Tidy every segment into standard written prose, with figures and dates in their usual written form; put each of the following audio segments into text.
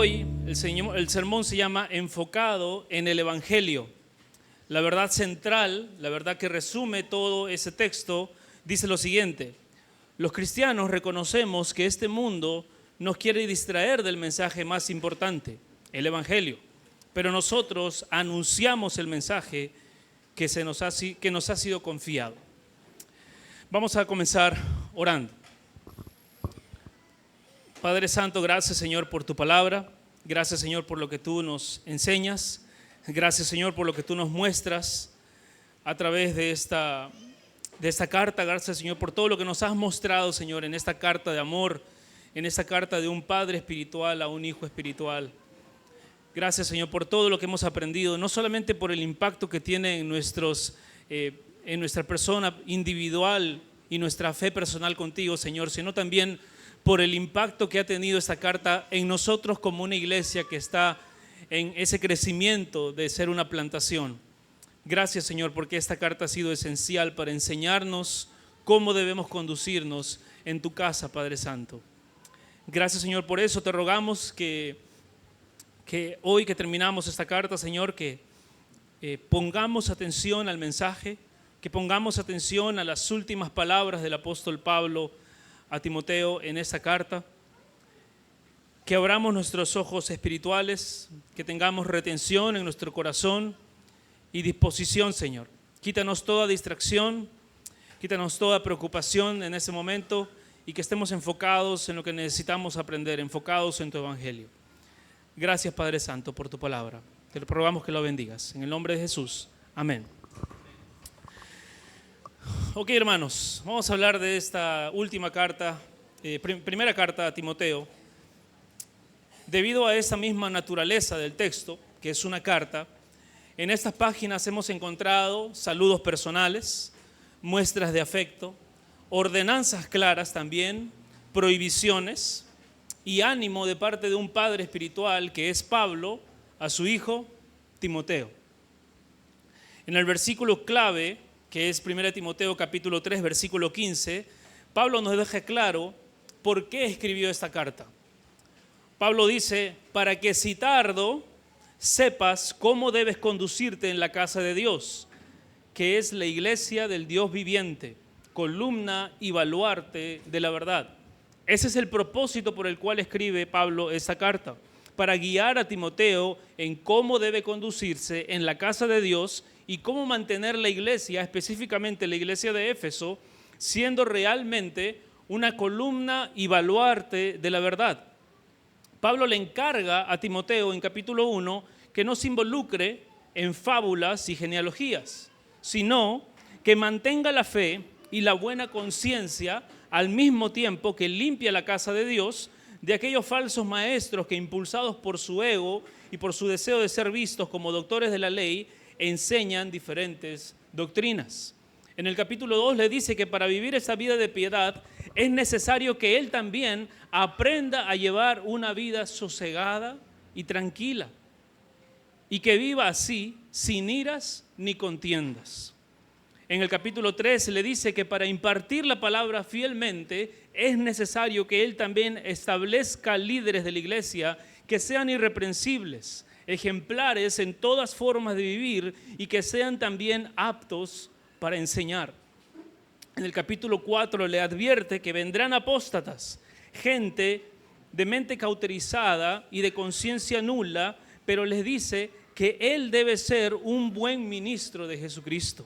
hoy, el sermón se llama Enfocado en el Evangelio. La verdad central, la verdad que resume todo ese texto, dice lo siguiente: los cristianos reconocemos que este mundo nos quiere distraer del mensaje más importante, el Evangelio, pero nosotros anunciamos el mensaje que nos ha sido confiado. Vamos a comenzar orando. Padre Santo, gracias Señor por tu palabra, gracias Señor por lo que tú nos enseñas, gracias Señor por lo que tú nos muestras a través de esta carta, gracias Señor por todo lo que nos has mostrado Señor en esta carta de amor, en esta carta de un padre espiritual a un hijo espiritual. Gracias Señor por todo lo que hemos aprendido, no solamente por el impacto que tiene en nuestra persona individual y nuestra fe personal contigo Señor, sino también por el impacto que ha tenido esta carta en nosotros como una iglesia que está en ese crecimiento de ser una plantación. Gracias Señor porque esta carta ha sido esencial para enseñarnos cómo debemos conducirnos en tu casa, Padre Santo. Gracias Señor, por eso te rogamos que hoy que terminamos esta carta Señor, que pongamos atención al mensaje, que pongamos atención a las últimas palabras del apóstol Pablo a Timoteo en esta carta, que abramos nuestros ojos espirituales, que tengamos retención en nuestro corazón y disposición, Señor. Quítanos toda distracción, quítanos toda preocupación en ese momento y que estemos enfocados en lo que necesitamos aprender, enfocados en tu Evangelio. Gracias, Padre Santo, por tu palabra. Te rogamos que lo bendigas. En el nombre de Jesús. Amén. Ok, hermanos, vamos a hablar de esta última carta, primera carta a Timoteo. Debido a esa misma naturaleza del texto, que es una carta, en estas páginas hemos encontrado saludos personales, muestras de afecto, ordenanzas claras también, prohibiciones y ánimo de parte de un padre espiritual que es Pablo a su hijo Timoteo. En el versículo clave, que es 1 Timoteo capítulo 3, versículo 15, Pablo nos deja claro por qué escribió esta carta. Pablo dice, para que si tardo, sepas cómo debes conducirte en la casa de Dios, que es la iglesia del Dios viviente, columna y baluarte de la verdad. Ese es el propósito por el cual escribe Pablo esta carta, para guiar a Timoteo en cómo debe conducirse en la casa de Dios y cómo mantener la iglesia, específicamente la iglesia de Éfeso, siendo realmente una columna y baluarte de la verdad. Pablo le encarga a Timoteo en capítulo 1 que no se involucre en fábulas y genealogías, sino que mantenga la fe y la buena conciencia al mismo tiempo que limpia la casa de Dios de aquellos falsos maestros que, impulsados por su ego y por su deseo de ser vistos como doctores de la ley, enseñan diferentes doctrinas. En el capítulo 2 le dice que para vivir esa vida de piedad es necesario que él también aprenda a llevar una vida sosegada y tranquila y que viva así sin iras ni contiendas. En el capítulo 3 le dice que para impartir la palabra fielmente es necesario que él también establezca líderes de la iglesia que sean irreprensibles, ejemplares en todas formas de vivir y que sean también aptos para enseñar. En el capítulo 4 le advierte que vendrán apóstatas, gente de mente cauterizada y de conciencia nula, pero les dice que él debe ser un buen ministro de Jesucristo,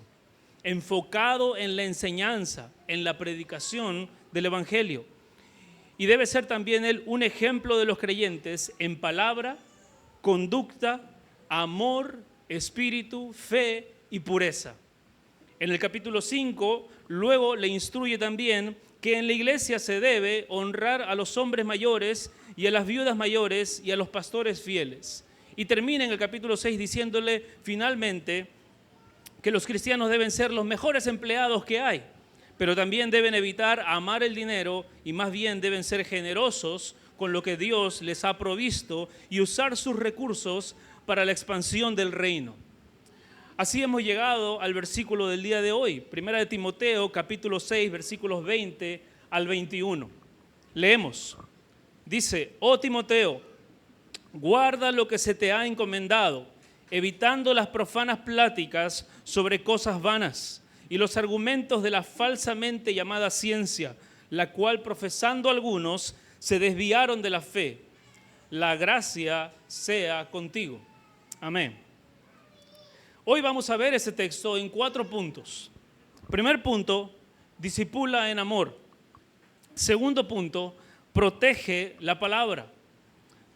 enfocado en la enseñanza, en la predicación del Evangelio. Y debe ser también él un ejemplo de los creyentes en palabra, conducta, amor, espíritu, fe y pureza. En el capítulo 5, luego le instruye también que en la iglesia se debe honrar a los hombres mayores y a las viudas mayores y a los pastores fieles. Y termina en el capítulo 6 diciéndole finalmente que los cristianos deben ser los mejores empleados que hay, pero también deben evitar amar el dinero y más bien deben ser generosos con lo que Dios les ha provisto y usar sus recursos para la expansión del reino. Así hemos llegado al versículo del día de hoy, 1 Timoteo capítulo 6, versículos 20 al 21. Leemos, dice, oh Timoteo, guarda lo que se te ha encomendado, evitando las profanas pláticas sobre cosas vanas y los argumentos de la falsamente llamada ciencia, la cual profesando algunos se desviaron de la fe. La gracia sea contigo. Amén. Hoy vamos a ver ese texto en 4 puntos. Primer punto, discipula en amor. Segundo punto, protege la palabra.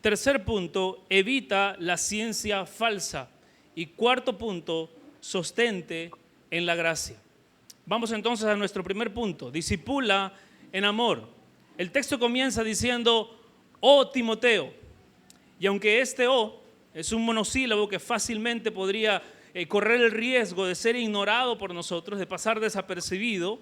Tercer punto, evita la ciencia falsa. Y cuarto punto, sostente en la gracia. Vamos entonces a nuestro primer punto, discipula en amor. El texto comienza diciendo, oh Timoteo. Y aunque este oh es un monosílabo que fácilmente podría correr el riesgo de ser ignorado por nosotros, de pasar desapercibido,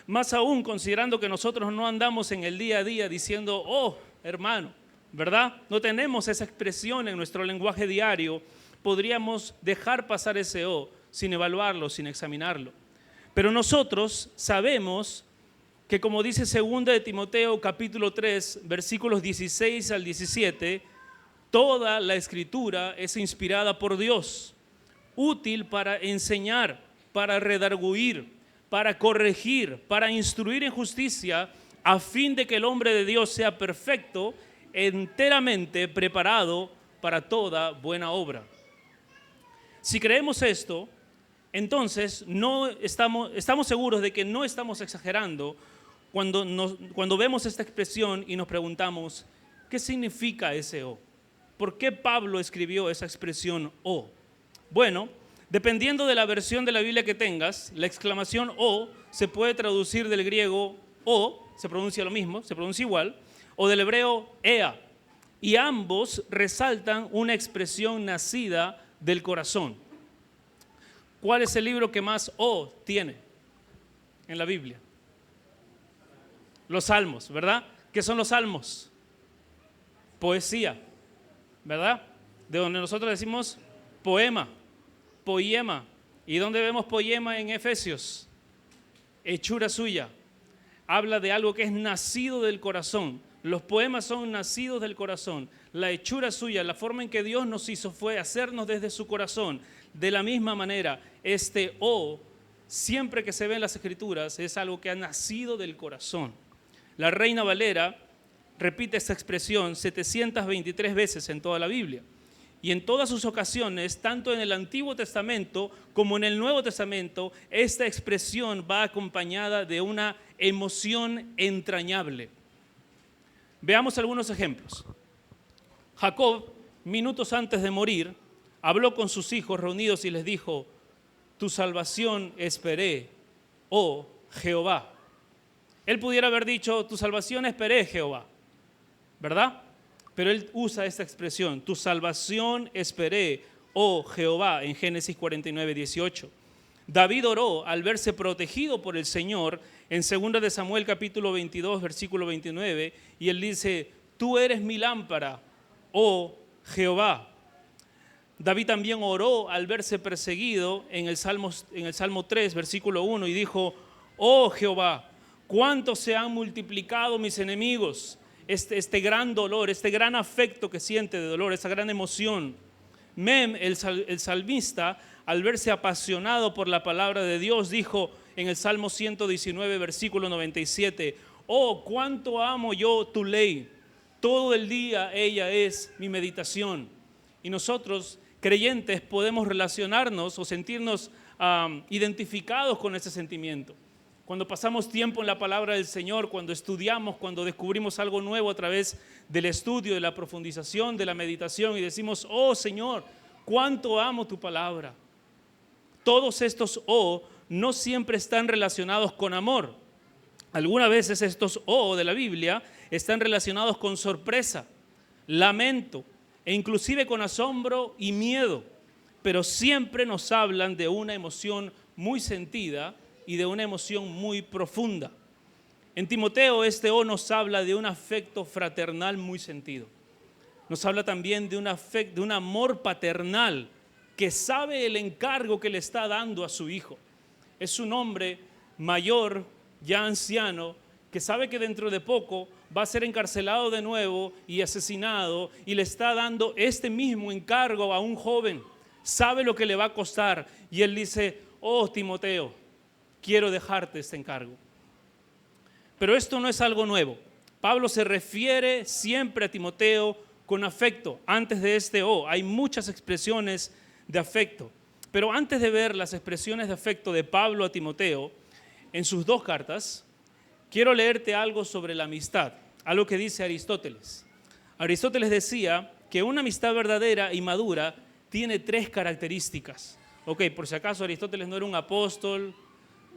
más aún considerando que nosotros no andamos en el día a día diciendo, oh hermano, ¿verdad? No tenemos esa expresión en nuestro lenguaje diario, podríamos dejar pasar ese oh sin evaluarlo, sin examinarlo. Pero nosotros sabemos que, como dice 2 de Timoteo capítulo 3, versículos 16 al 17, toda la escritura es inspirada por Dios, útil para enseñar, para redarguir, para corregir, para instruir en justicia, a fin de que el hombre de Dios sea perfecto, enteramente preparado para toda buena obra. Si creemos esto, entonces estamos seguros de que no estamos exagerando cuando vemos esta expresión y nos preguntamos, ¿qué significa ese O? ¿Por qué Pablo escribió esa expresión O? Bueno, dependiendo de la versión de la Biblia que tengas, la exclamación O se puede traducir del griego O, se pronuncia lo mismo, se pronuncia igual, o del hebreo Ea, y ambos resaltan una expresión nacida del corazón. ¿Cuál es el libro que más O tiene en la Biblia? Los Salmos, ¿verdad? ¿Qué son los Salmos? Poesía, ¿verdad? De donde nosotros decimos poema, poema. ¿Y dónde vemos poema en Efesios? Hechura suya. Habla de algo que es nacido del corazón. Los poemas son nacidos del corazón. La hechura suya, la forma en que Dios nos hizo fue hacernos desde su corazón. De la misma manera, este O, siempre que se ve en las Escrituras, es algo que ha nacido del corazón. La Reina Valera repite esta expresión 723 veces en toda la Biblia. Y en todas sus ocasiones, tanto en el Antiguo Testamento como en el Nuevo Testamento, esta expresión va acompañada de una emoción entrañable. Veamos algunos ejemplos. Jacob, minutos antes de morir, habló con sus hijos reunidos y les dijo: tu salvación esperé, oh Jehová. Él pudiera haber dicho: tu salvación esperé, Jehová, ¿verdad? Pero él usa esta expresión: tu salvación esperé, oh Jehová, en Génesis 49, 18. David oró al verse protegido por el Señor en 2 de Samuel capítulo 22, versículo 29, y él dice: tú eres mi lámpara, oh Jehová. David también oró al verse perseguido en el Salmo 3, versículo 1, y dijo: oh Jehová, cuánto se han multiplicado mis enemigos. Este gran dolor, este gran afecto que siente de dolor, esa gran emoción. El salmista, al verse apasionado por la palabra de Dios, dijo en el Salmo 119, versículo 97, oh, cuánto amo yo tu ley, todo el día ella es mi meditación. Y nosotros, creyentes, podemos relacionarnos o sentirnos identificados con ese sentimiento. Cuando pasamos tiempo en la palabra del Señor, cuando estudiamos, cuando descubrimos algo nuevo a través del estudio, de la profundización, de la meditación, y decimos: oh Señor, cuánto amo tu palabra. Todos estos oh no siempre están relacionados con amor. Algunas veces estos oh de la Biblia están relacionados con sorpresa, lamento e inclusive con asombro y miedo, pero siempre nos hablan de una emoción muy sentida y de una emoción muy profunda. En Timoteo, este O nos habla de un afecto fraternal muy sentido. Nos habla también de un amor paternal que sabe el encargo que le está dando a su hijo. Es un hombre mayor, ya anciano, que sabe que dentro de poco va a ser encarcelado de nuevo y asesinado, y le está dando este mismo encargo a un joven. Sabe lo que le va a costar, y él dice: oh, Timoteo, quiero dejarte este encargo. Pero esto no es algo nuevo. Pablo se refiere siempre a Timoteo con afecto. Antes de este hay muchas expresiones de afecto. Pero antes de ver las expresiones de afecto de Pablo a Timoteo en sus dos cartas, quiero leerte algo sobre la amistad, algo que dice Aristóteles. Aristóteles decía que una amistad verdadera y madura tiene 3 características. Ok, por si acaso Aristóteles no era un apóstol,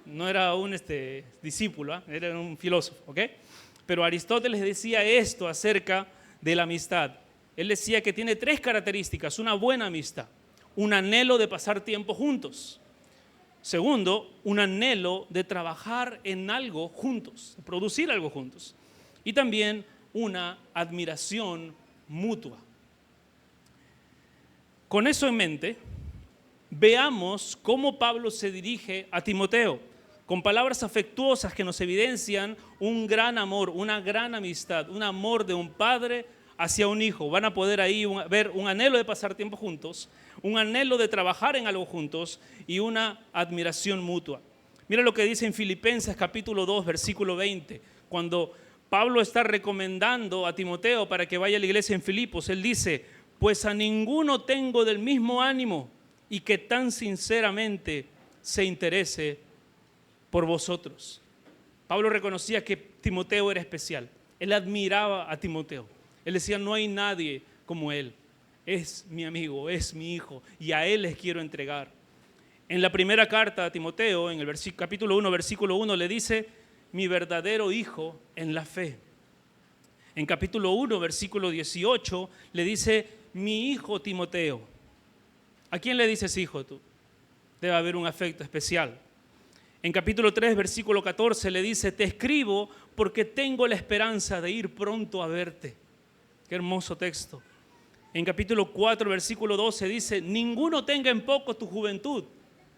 no era un discípulo, era un filósofo, ¿ok? Pero Aristóteles decía esto acerca de la amistad. Él decía que tiene 3 características: una buena amistad, un anhelo de pasar tiempo juntos. Segundo, un anhelo de trabajar en algo juntos, de producir algo juntos. Y también una admiración mutua. Con eso en mente, veamos cómo Pablo se dirige a Timoteo, con palabras afectuosas que nos evidencian un gran amor, una gran amistad, un amor de un padre hacia un hijo. Van a poder ahí ver un anhelo de pasar tiempo juntos, un anhelo de trabajar en algo juntos y una admiración mutua. Mira lo que dice en Filipenses capítulo 2, versículo 20, cuando Pablo está recomendando a Timoteo para que vaya a la iglesia en Filipos. Él dice: pues a ninguno tengo del mismo ánimo y que tan sinceramente se interese por vosotros. Pablo reconocía que Timoteo era especial. Él admiraba a Timoteo. Él decía: no hay nadie como él. Es mi amigo, es mi hijo, y a él les quiero entregar. En la primera carta a Timoteo, en el capítulo 1, versículo 1, le dice: mi verdadero hijo en la fe. En capítulo 1, versículo 18, le dice: mi hijo Timoteo. ¿A quién le dices hijo tú? Debe haber un afecto especial. En capítulo 3, versículo 14, le dice: te escribo porque tengo la esperanza de ir pronto a verte. Qué hermoso texto. En capítulo 4, versículo 12 dice: ninguno tenga en poco tu juventud.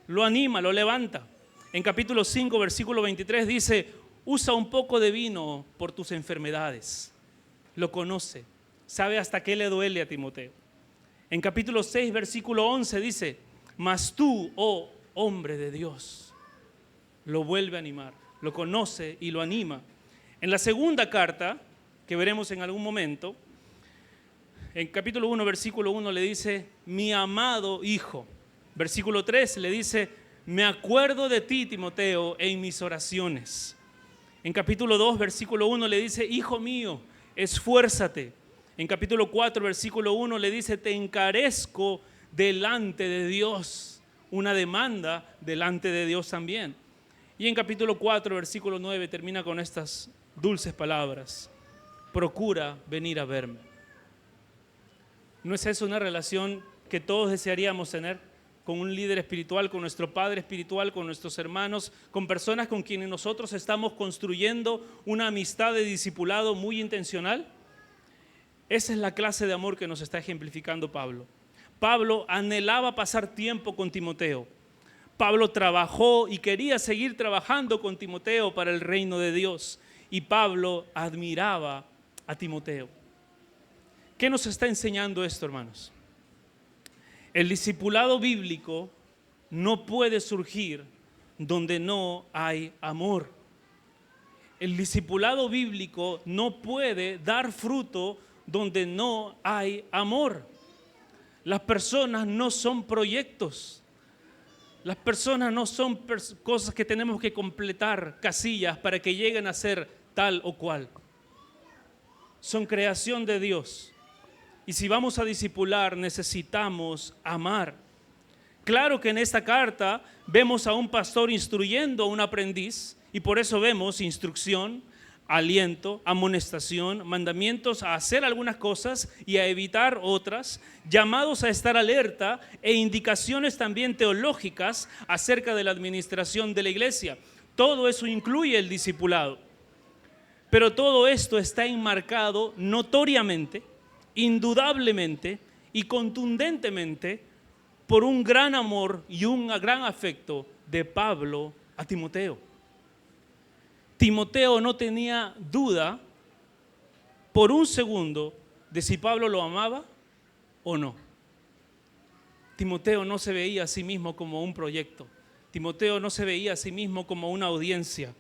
Lo anima, lo levanta. En capítulo 5, versículo 23 dice: usa un poco de vino por tus enfermedades. Lo conoce, sabe hasta qué le duele a Timoteo. En capítulo 6, versículo 11 dice: mas tú, oh hombre de Dios. Lo vuelve a animar, lo conoce y lo anima. En la segunda carta, que veremos en algún momento, en capítulo 1, versículo 1 le dice: mi amado hijo. Versículo 3 le dice: me acuerdo de ti, Timoteo, en mis oraciones. En capítulo 2, versículo 1 le dice: hijo mío, esfuérzate. En capítulo 4, versículo 1 le dice: te encarezco delante de Dios. Una demanda delante de Dios también. Y en capítulo 4, versículo 9 termina con estas dulces palabras: procura venir a verme. ¿No es eso una relación que todos desearíamos tener con un líder espiritual, con nuestro padre espiritual, con nuestros hermanos, con personas con quienes nosotros estamos construyendo una amistad de discipulado muy intencional? Esa es la clase de amor que nos está ejemplificando Pablo. Pablo anhelaba pasar tiempo con Timoteo. Pablo trabajó y quería seguir trabajando con Timoteo para el reino de Dios. Y Pablo admiraba a Timoteo. ¿Qué nos está enseñando esto, hermanos? El discipulado bíblico no puede surgir donde no hay amor. El discipulado bíblico no puede dar fruto donde no hay amor. Las personas no son proyectos. Las personas no son cosas que tenemos que completar, casillas para que lleguen a ser tal o cual. Son creación de Dios. Y si vamos a discipular, necesitamos amar. Claro que en esta carta vemos a un pastor instruyendo a un aprendiz, y por eso vemos instrucción, aliento, amonestación, mandamientos a hacer algunas cosas y a evitar otras, llamados a estar alerta e indicaciones también teológicas acerca de la administración de la iglesia. Todo eso incluye el discipulado. Pero todo esto está enmarcado notoriamente, indudablemente y contundentemente por un gran amor y un gran afecto de Pablo a Timoteo. Timoteo no tenía duda por un segundo de si Pablo lo amaba o no. Timoteo no se veía a sí mismo como un proyecto. Timoteo no se veía a sí mismo como una audiencia.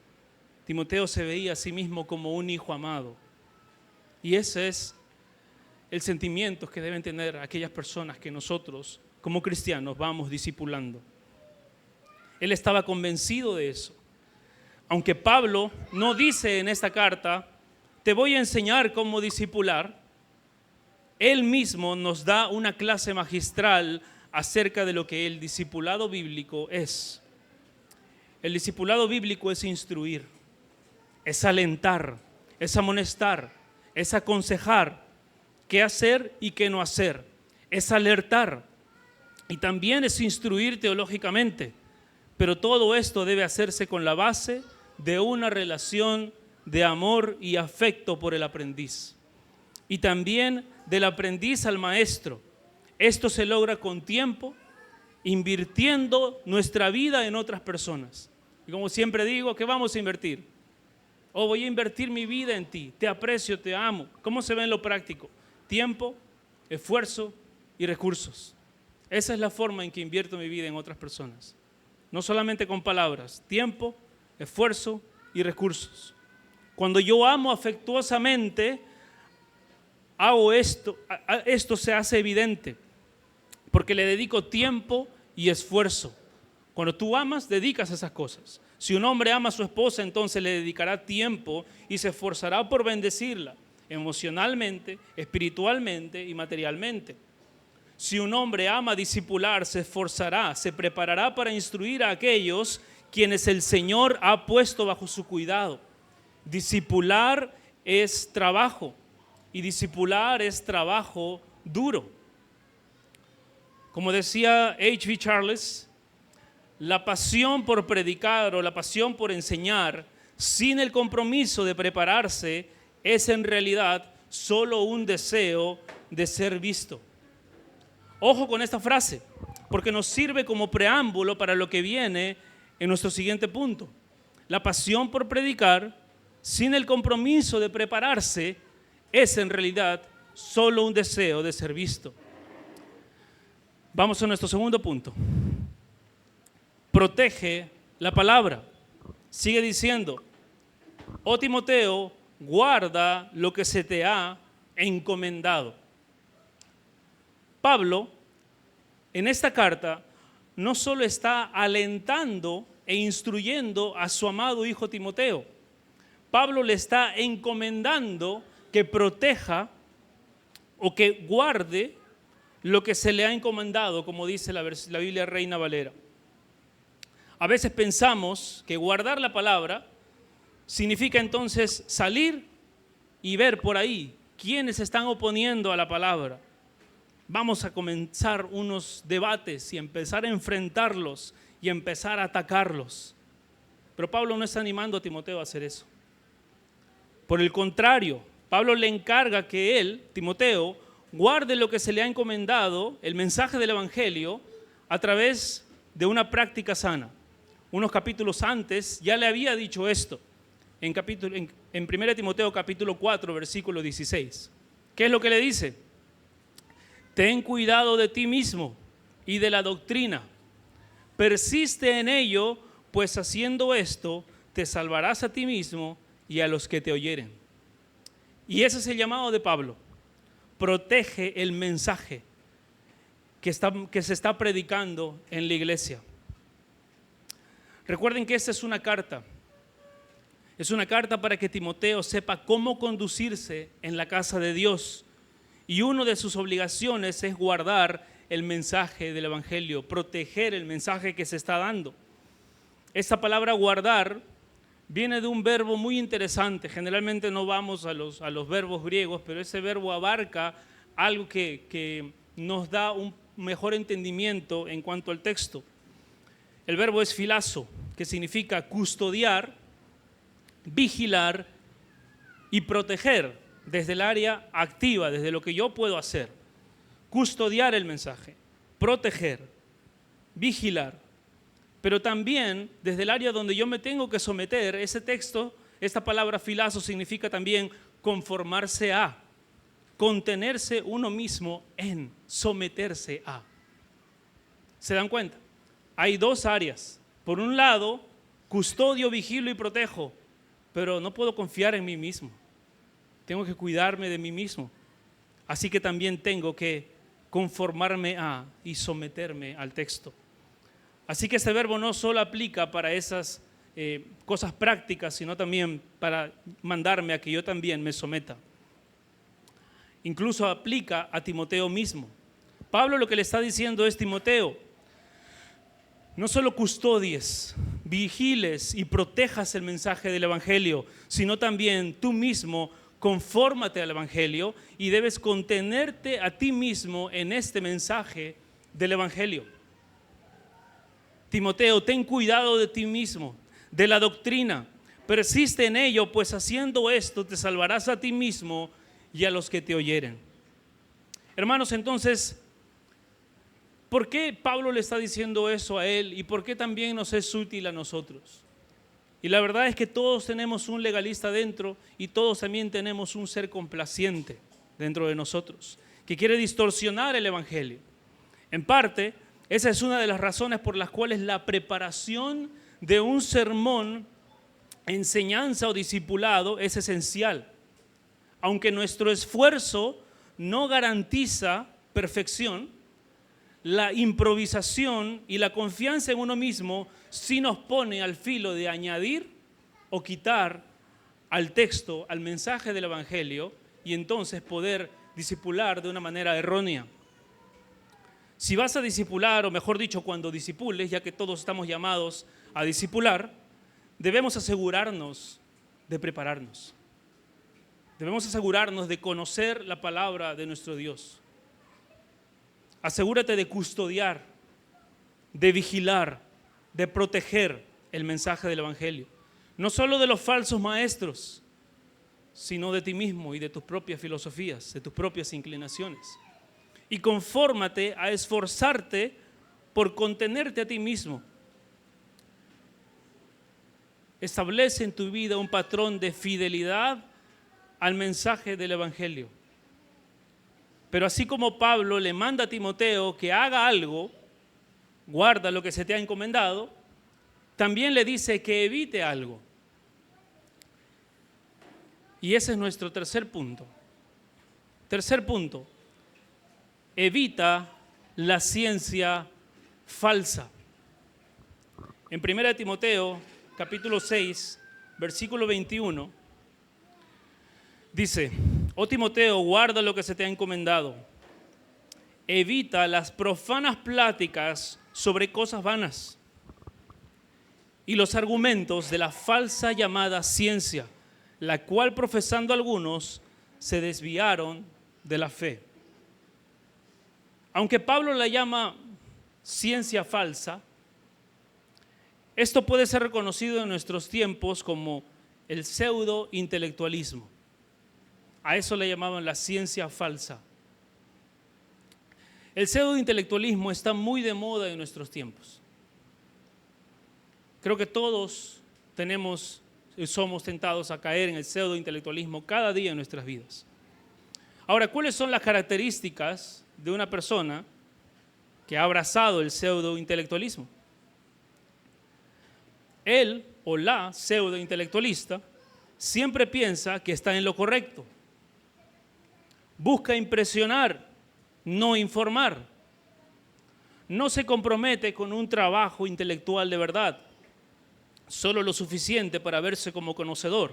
Timoteo se veía a sí mismo como un hijo amado. Y ese es el sentimiento que deben tener aquellas personas que nosotros, como cristianos, vamos discipulando. Él estaba convencido de eso. Aunque Pablo no dice en esta carta, te voy a enseñar cómo discipular, él mismo nos da una clase magistral acerca de lo que el discipulado bíblico es. El discipulado bíblico es instruir, es alentar, es amonestar, es aconsejar qué hacer y qué no hacer, es alertar y también es instruir teológicamente. Pero todo esto debe hacerse con la base de una relación de amor y afecto por el aprendiz. Y también del aprendiz al maestro. Esto se logra con tiempo, invirtiendo nuestra vida en otras personas. Y como siempre digo, ¿qué vamos a invertir? Voy a invertir mi vida en ti, te aprecio, te amo. ¿Cómo se ve en lo práctico? Tiempo, esfuerzo y recursos. Esa es la forma en que invierto mi vida en otras personas. No solamente con palabras, tiempo, esfuerzo y recursos. Cuando yo amo afectuosamente, hago esto se hace evidente, porque le dedico tiempo y esfuerzo. Cuando tú amas, dedicas esas cosas. Si un hombre ama a su esposa, entonces le dedicará tiempo y se esforzará por bendecirla, emocionalmente, espiritualmente y materialmente. Si un hombre ama discipular, se esforzará, se preparará para instruir a aquellos quienes el Señor ha puesto bajo su cuidado. Discipular es trabajo y discipular es trabajo duro. Como decía H.B. Charles, la pasión por predicar o la pasión por enseñar sin el compromiso de prepararse es en realidad solo un deseo de ser visto. Ojo con esta frase, porque nos sirve como preámbulo para lo que viene en nuestro siguiente punto. La pasión por predicar sin el compromiso de prepararse es en realidad solo un deseo de ser visto. Vamos a nuestro segundo punto. Protege la palabra. Sigue diciendo, oh Timoteo, guarda lo que se te ha encomendado. Pablo, en esta carta, no solo está alentando e instruyendo a su amado hijo Timoteo. Pablo le está encomendando que proteja o que guarde lo que se le ha encomendado, como dice la Biblia Reina Valera. A veces pensamos que guardar la palabra significa entonces salir y ver por ahí quiénes se están oponiendo a la palabra. Vamos a comenzar unos debates y empezar a enfrentarlos y empezar a atacarlos. Pero Pablo no está animando a Timoteo a hacer eso. Por el contrario, Pablo le encarga que él, Timoteo, guarde lo que se le ha encomendado, el mensaje del Evangelio, a través de una práctica sana. Unos capítulos antes ya le había dicho esto, en 1 Timoteo capítulo 4, versículo 16. ¿Qué es lo que le dice? Ten cuidado de ti mismo y de la doctrina. Persiste en ello, pues haciendo esto te salvarás a ti mismo y a los que te oyeren. Y ese es el llamado de Pablo. Protege el mensaje que se está predicando en la iglesia. Recuerden que esta es una carta. Es una carta para que Timoteo sepa cómo conducirse en la casa de Dios. Y una de sus obligaciones es guardar el mensaje del Evangelio, proteger el mensaje que se está dando. Esta palabra guardar viene de un verbo muy interesante. Generalmente no vamos a los verbos griegos, pero ese verbo abarca algo que nos da un mejor entendimiento en cuanto al texto. El verbo es filazo, que significa custodiar, vigilar y proteger desde el área activa, desde lo que yo puedo hacer. Custodiar el mensaje, proteger, vigilar. Pero también desde el área donde yo me tengo que someter, ese texto esta palabra filazo significa también conformarse a, contenerse uno mismo en, someterse a. ¿Se dan cuenta? Hay dos áreas. Por un lado, custodio, vigilo y protejo, pero no puedo confiar en mí mismo. Tengo que cuidarme de mí mismo. Así que también tengo que conformarme a y someterme al texto. Así que este verbo no solo aplica para esas cosas prácticas, sino también para mandarme a que yo también me someta. Incluso aplica a Timoteo mismo. Pablo lo que le está diciendo es: Timoteo, no solo custodies, vigiles y protejas el mensaje del Evangelio, sino también tú mismo confórmate al Evangelio y debes contenerte a ti mismo en este mensaje del Evangelio. Timoteo, ten cuidado de ti mismo, de la doctrina, persiste en ello, pues haciendo esto te salvarás a ti mismo y a los que te oyeren. Hermanos, entonces, ¿por qué Pablo le está diciendo eso a él y por qué también nos es útil a nosotros? Y la verdad es que todos tenemos un legalista dentro y todos también tenemos un ser complaciente dentro de nosotros que quiere distorsionar el Evangelio. En parte, esa es una de las razones por las cuales la preparación de un sermón, enseñanza o discipulado es esencial. Aunque nuestro esfuerzo no garantiza perfección, la improvisación y la confianza en uno mismo sí nos pone al filo de añadir o quitar al texto, al mensaje del Evangelio, y entonces poder discipular de una manera errónea. Si vas a discipular, o mejor dicho, cuando discipules, ya que todos estamos llamados a discipular, debemos asegurarnos de prepararnos. Debemos asegurarnos de conocer la palabra de nuestro Dios. Asegúrate de custodiar, de vigilar, de proteger el mensaje del Evangelio. No solo de los falsos maestros, sino de ti mismo y de tus propias filosofías, de tus propias inclinaciones. Y confórmate a esforzarte por contenerte a ti mismo. Establece en tu vida un patrón de fidelidad al mensaje del Evangelio. Pero así como Pablo le manda a Timoteo que haga algo, guarda lo que se te ha encomendado, también le dice que evite algo. Y ese es nuestro tercer punto. Tercer punto, evita la ciencia falsa. En 1 Timoteo, capítulo 6, versículo 21, dice: Oh Timoteo, guarda lo que se te ha encomendado. Evita las profanas pláticas sobre cosas vanas y los argumentos de la falsa llamada ciencia, la cual profesando algunos se desviaron de la fe. Aunque Pablo la llama ciencia falsa, esto puede ser reconocido en nuestros tiempos como el pseudo-intelectualismo. A eso le llamaban la ciencia falsa. El pseudo-intelectualismo está muy de moda en nuestros tiempos. Creo que todos somos tentados a caer en el pseudo-intelectualismo cada día en nuestras vidas. Ahora, ¿cuáles son las características de una persona que ha abrazado el pseudo-intelectualismo? Él o la pseudo-intelectualista siempre piensa que está en lo correcto. Busca impresionar, no informar. No se compromete con un trabajo intelectual de verdad, solo lo suficiente para verse como conocedor.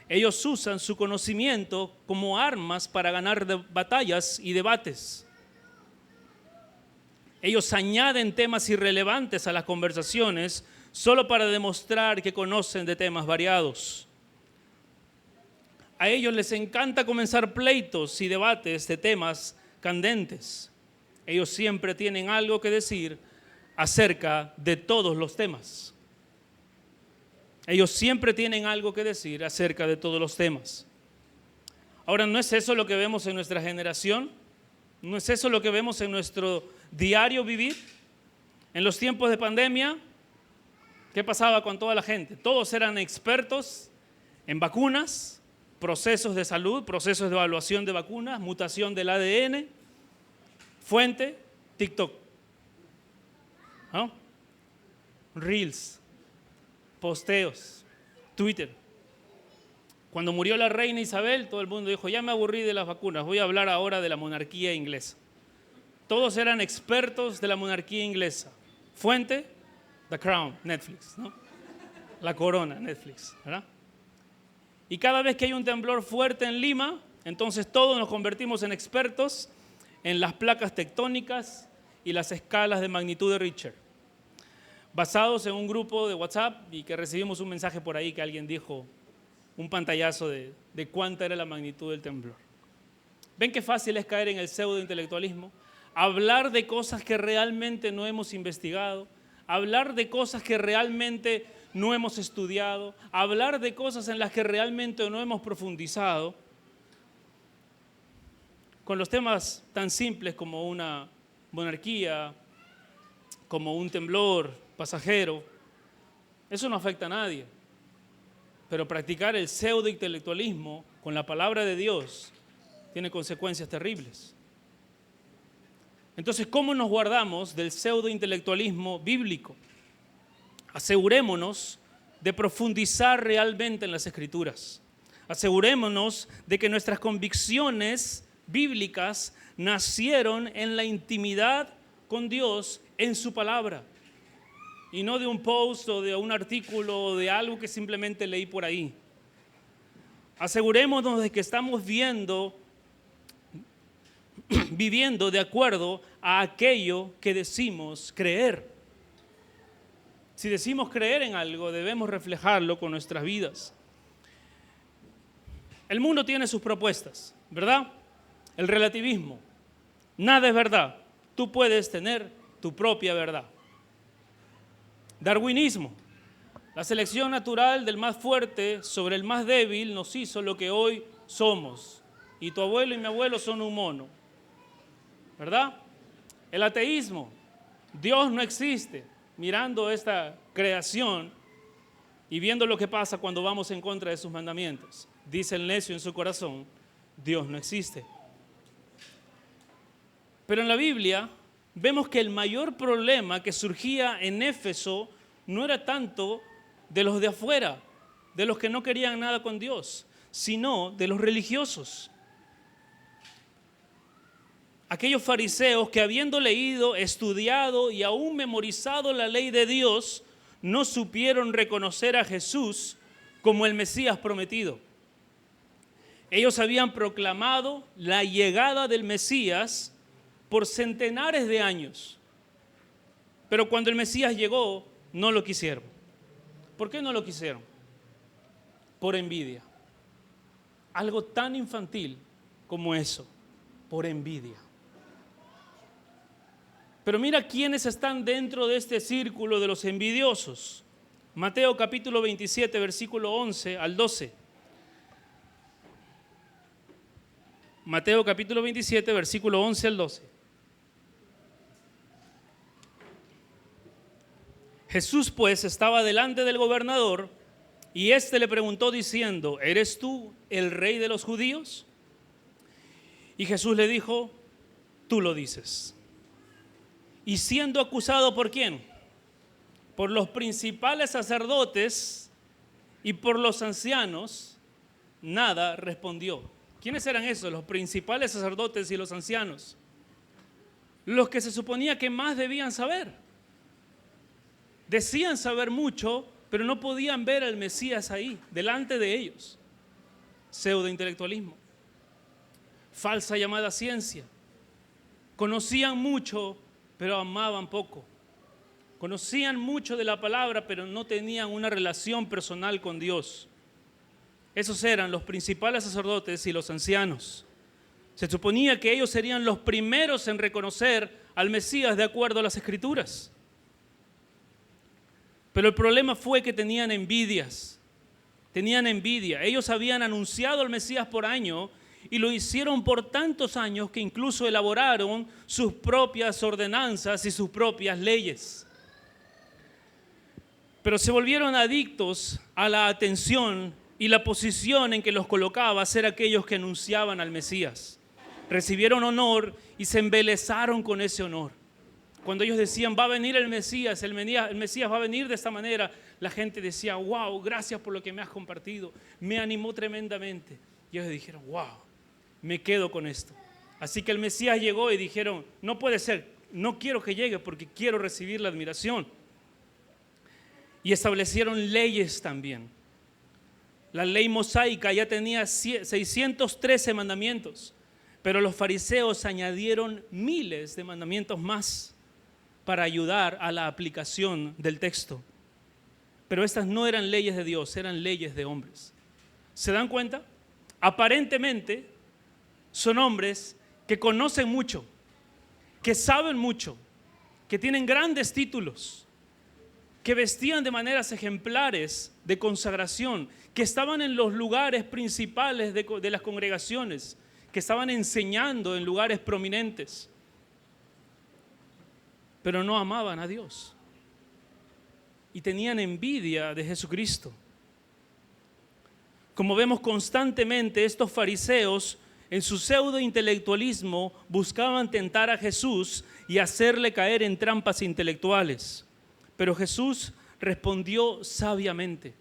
Ellos usan su conocimiento como armas para ganar batallas y debates. Ellos añaden temas irrelevantes a las conversaciones solo para demostrar que conocen de temas variados. A ellos les encanta comenzar pleitos y debates de temas candentes. Ellos siempre tienen algo que decir acerca de todos los temas. Ellos siempre tienen algo que decir acerca de todos los temas. Ahora, ¿no es eso lo que vemos en nuestra generación? ¿No es eso lo que vemos en nuestro diario vivir? En los tiempos de pandemia, ¿Qué pasaba con toda la gente? Todos eran expertos en vacunas, procesos de salud, procesos de evaluación de vacunas, mutación del ADN, fuente, TikTok, ¿no? Reels, posteos, Twitter. Cuando murió la reina Isabel, todo el mundo dijo, ya me aburrí de las vacunas, voy a hablar ahora de la monarquía inglesa. Todos eran expertos de la monarquía inglesa. Fuente, The Crown, Netflix, ¿no? La corona, Netflix, ¿verdad? Y cada vez que hay un temblor fuerte en Lima, entonces todos nos convertimos en expertos en las placas tectónicas y las escalas de magnitud de Richter, basados en un grupo de WhatsApp y que recibimos un mensaje por ahí que alguien dijo, un pantallazo de cuánta era la magnitud del temblor. ¿Ven qué fácil es caer en el pseudointelectualismo? Hablar de cosas que realmente no hemos investigado, hablar de cosas que realmente no hemos estudiado, hablar de cosas en las que realmente no hemos profundizado, con los temas tan simples como una monarquía, como un temblor pasajero. Eso no afecta a nadie. Pero practicar el pseudointelectualismo con la palabra de Dios tiene consecuencias terribles. Entonces, ¿cómo nos guardamos del pseudointelectualismo bíblico? Asegurémonos de profundizar realmente en las Escrituras. Asegurémonos de que nuestras convicciones bíblicas nacieron en la intimidad con Dios en su palabra y no de un post o de un artículo o de algo que simplemente leí por ahí. Asegurémonos de que estamos viviendo de acuerdo a aquello que decimos creer. Si decimos creer en algo, debemos reflejarlo con nuestras vidas. El mundo tiene sus propuestas, ¿verdad? El relativismo. Nada es verdad. Tú puedes tener tu propia verdad. Darwinismo. La selección natural del más fuerte sobre el más débil nos hizo lo que hoy somos. Y tu abuelo y mi abuelo son un mono, ¿verdad? El ateísmo. Dios no existe. Mirando esta creación y viendo lo que pasa cuando vamos en contra de sus mandamientos. Dice el necio en su corazón, Dios no existe. Pero en la Biblia vemos que el mayor problema que surgía en Éfeso no era tanto de los de afuera, de los que no querían nada con Dios, sino de los religiosos. Aquellos fariseos que habiendo leído, estudiado y aún memorizado la ley de Dios, no supieron reconocer a Jesús como el Mesías prometido. Ellos habían proclamado la llegada del Mesías por centenares de años. Pero cuando el Mesías llegó, no lo quisieron. ¿Por qué no lo quisieron? Por envidia. Algo tan infantil como eso, por envidia. Pero mira quiénes están dentro de este círculo de los envidiosos. Mateo capítulo 27, versículo 11 al 12. Mateo capítulo 27, versículo 11 al 12. Jesús pues estaba delante del gobernador y éste le preguntó diciendo, ¿eres tú el rey de los judíos? Y Jesús le dijo, tú lo dices. Y siendo acusado ¿por quién? Por los principales sacerdotes y por los ancianos, nada respondió. ¿Quiénes eran esos? Los principales sacerdotes y los ancianos. Los que se suponía que más debían saber. Decían saber mucho, pero no podían ver al Mesías ahí, delante de ellos. Pseudointelectualismo. Falsa llamada ciencia. Conocían mucho, pero amaban poco. Conocían mucho de la palabra, pero no tenían una relación personal con Dios. Esos eran los principales sacerdotes y los ancianos. Se suponía que ellos serían los primeros en reconocer al Mesías de acuerdo a las Escrituras. Pero el problema fue que tenían envidias. Tenían envidia. Ellos habían anunciado al Mesías por año y lo hicieron por tantos años que incluso elaboraron sus propias ordenanzas y sus propias leyes. pero se volvieron adictos a la atención y la posición en que los colocaba a ser aquellos que anunciaban al Mesías. Recibieron honor y se embelesaron con ese honor. Cuando ellos decían, va a venir el Mesías va a venir de esta manera, la gente decía, wow, gracias por lo que me has compartido. Me animó tremendamente. Y ellos dijeron, wow, me quedo con esto. Así que el Mesías llegó y dijeron, no puede ser, no quiero que llegue porque quiero recibir la admiración. Y establecieron leyes también. La ley mosaica ya tenía 613 mandamientos, pero los fariseos añadieron miles de mandamientos más para ayudar a la aplicación del texto. Pero estas no eran leyes de Dios, eran leyes de hombres. ¿Se dan cuenta? Aparentemente son hombres que conocen mucho, que saben mucho, que tienen grandes títulos, que vestían de maneras ejemplares de consagración, que estaban en los lugares principales de las congregaciones, que estaban enseñando en lugares prominentes, pero no amaban a Dios y tenían envidia de Jesucristo. Como vemos constantemente, estos fariseos en su pseudo intelectualismo buscaban tentar a Jesús y hacerle caer en trampas intelectuales, pero Jesús respondió sabiamente.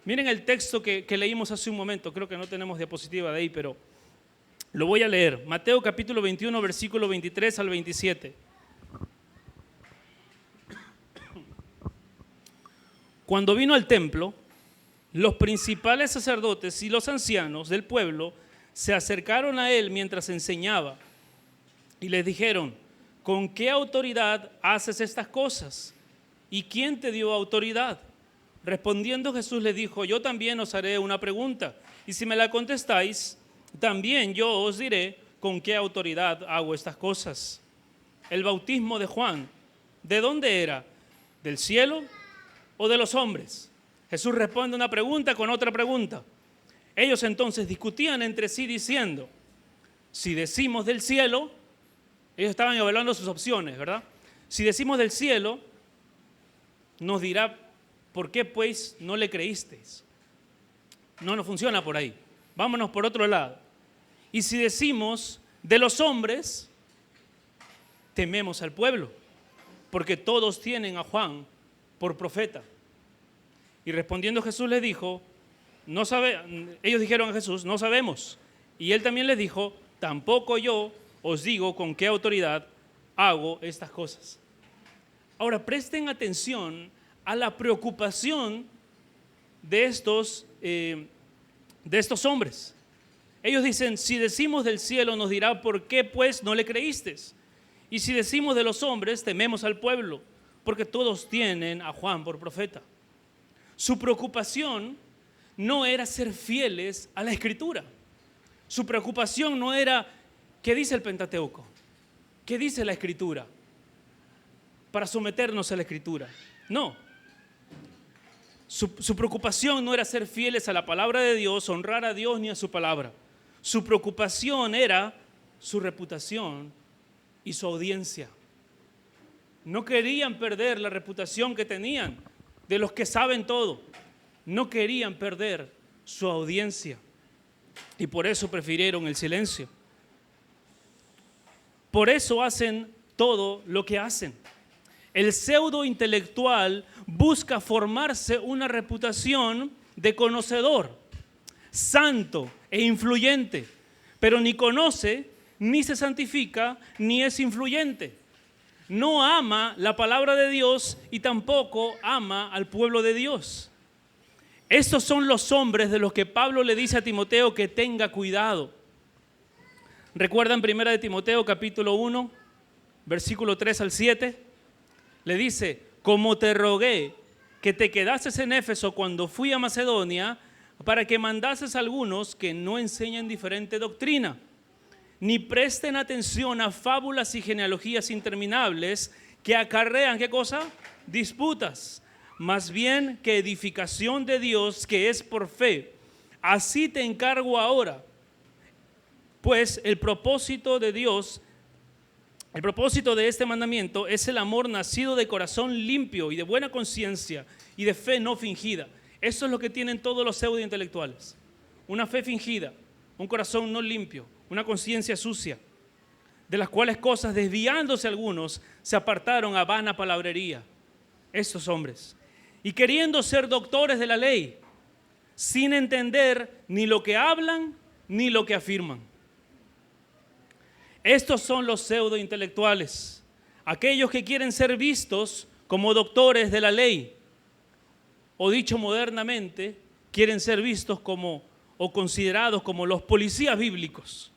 Miren el texto que leímos hace un momento, creo que no tenemos diapositiva de ahí, pero lo voy a leer. Mateo capítulo 21, versículo 23 al 27. Cuando vino al templo, los principales sacerdotes y los ancianos del pueblo se acercaron a él mientras enseñaba y les dijeron, ¿con qué autoridad haces estas cosas? ¿Y quién te dio autoridad? Respondiendo Jesús les dijo, yo también os haré una pregunta, y si me la contestáis, también yo os diré con qué autoridad hago estas cosas. El bautismo de Juan, ¿de dónde era? ¿Del cielo o de los hombres? Jesús responde una pregunta con otra pregunta. Ellos entonces discutían entre sí diciendo, si decimos del cielo, ellos estaban evaluando sus opciones, ¿verdad? Si decimos del cielo, nos dirá, ¿por qué pues no le creísteis? No nos funciona por ahí. Vámonos por otro lado. Y si decimos de los hombres, tememos al pueblo, porque todos tienen a Juan por profeta. Y respondiendo Jesús les dijo, ellos dijeron a Jesús, no sabemos. Y él también les dijo, tampoco yo os digo con qué autoridad hago estas cosas. Ahora presten atención a la preocupación de estos hombres. Ellos dicen, si decimos del cielo nos dirá, ¿por qué pues no le creísteis? Y si decimos de los hombres, tememos al pueblo, porque todos tienen a Juan por profeta. Su preocupación no era ser fieles a la Escritura. Su preocupación no era, ¿qué dice el Pentateuco? ¿Qué dice la Escritura? Para someternos a la Escritura. No. Su preocupación no era ser fieles a la palabra de Dios, honrar a Dios ni a su palabra. Su preocupación era su reputación y su audiencia. No querían perder la reputación que tenían de los que saben todo. No querían perder su audiencia y por eso prefirieron el silencio. Por eso hacen todo lo que hacen. El pseudo intelectual busca formarse una reputación de conocedor, santo e influyente, pero ni conoce, ni se santifica, ni es influyente. No ama la palabra de Dios y tampoco ama al pueblo de Dios. Estos son los hombres de los que Pablo le dice a Timoteo que tenga cuidado. ¿Recuerdan 1 de Timoteo capítulo 1, versículo 3 al 7? Le dice, como te rogué que te quedases en Éfeso cuando fui a Macedonia, para que mandases a algunos que no enseñan diferente doctrina, ni presten atención a fábulas y genealogías interminables que acarrean, ¿qué cosa? Disputas, más bien que edificación de Dios que es por fe. Así te encargo ahora, pues el propósito de Dios El propósito de este mandamiento es el amor nacido de corazón limpio y de buena conciencia y de fe no fingida. Eso es lo que tienen todos los pseudointelectuales. Una fe fingida, un corazón no limpio, una conciencia sucia, de las cuales cosas, desviándose algunos, se apartaron a vana palabrería. Estos hombres. Y queriendo ser doctores de la ley, sin entender ni lo que hablan ni lo que afirman. Estos son los pseudointelectuales, aquellos que quieren ser vistos como doctores de la ley, o dicho modernamente, quieren ser vistos como o considerados como los policías bíblicos,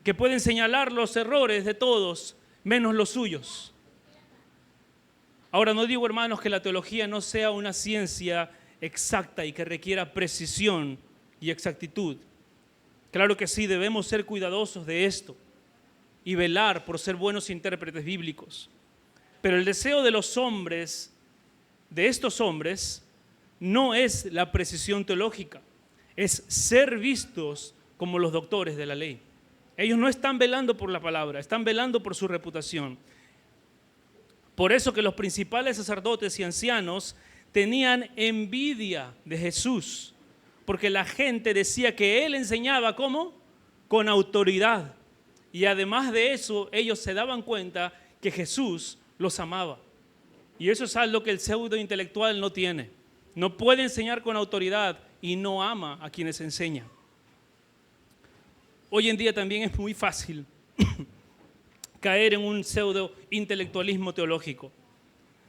que pueden señalar los errores de todos menos los suyos. Ahora, no digo, hermanos, que la teología no sea una ciencia exacta y que requiera precisión y exactitud. Claro que sí, debemos ser cuidadosos de esto y velar por ser buenos intérpretes bíblicos. Pero el deseo de los hombres, de estos hombres, no es la precisión teológica, es ser vistos como los doctores de la ley. Ellos no están velando por la palabra, están velando por su reputación. Por eso que los principales sacerdotes y ancianos tenían envidia de Jesús, porque la gente decía que él enseñaba ¿cómo? Con autoridad. Y además de eso, ellos se daban cuenta que Jesús los amaba. Y eso es algo que el pseudointelectual no tiene. No puede enseñar con autoridad y no ama a quienes enseña. Hoy en día también es muy fácil caer en un pseudointelectualismo teológico.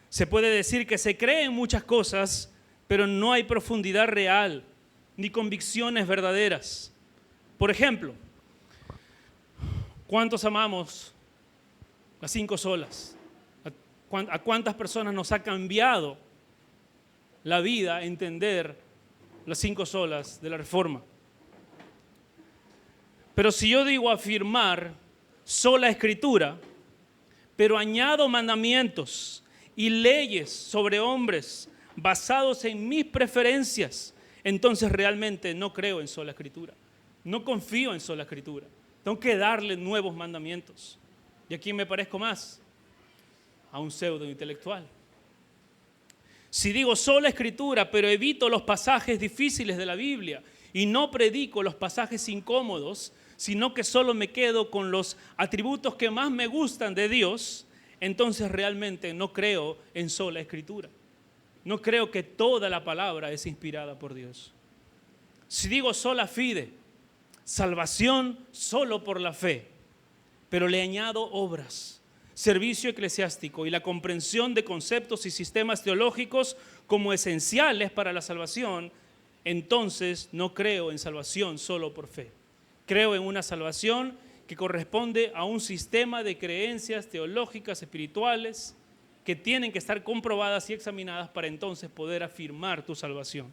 Se puede decir que se creen muchas cosas, pero no hay profundidad real ni convicciones verdaderas. Por ejemplo, ¿cuántos amamos las 5 solas? ¿A cuántas personas nos ha cambiado la vida entender las 5 solas de la Reforma? Pero si yo digo afirmar sola Escritura, pero añado mandamientos y leyes sobre hombres basados en mis preferencias, entonces realmente no creo en sola Escritura. No confío en sola Escritura. Tengo que darle nuevos mandamientos. ¿Y a quién me parezco más? A un pseudointelectual. Si digo sola Escritura, pero evito los pasajes difíciles de la Biblia y no predico los pasajes incómodos, sino que solo me quedo con los atributos que más me gustan de Dios, entonces realmente no creo en sola Escritura. No creo que toda la palabra es inspirada por Dios. Si digo sola fide, salvación solo por la fe, pero le añado obras, servicio eclesiástico y la comprensión de conceptos y sistemas teológicos como esenciales para la salvación, entonces no creo en salvación solo por fe. Creo en una salvación que corresponde a un sistema de creencias teológicas, espirituales, que tienen que estar comprobadas y examinadas para entonces poder afirmar tu salvación.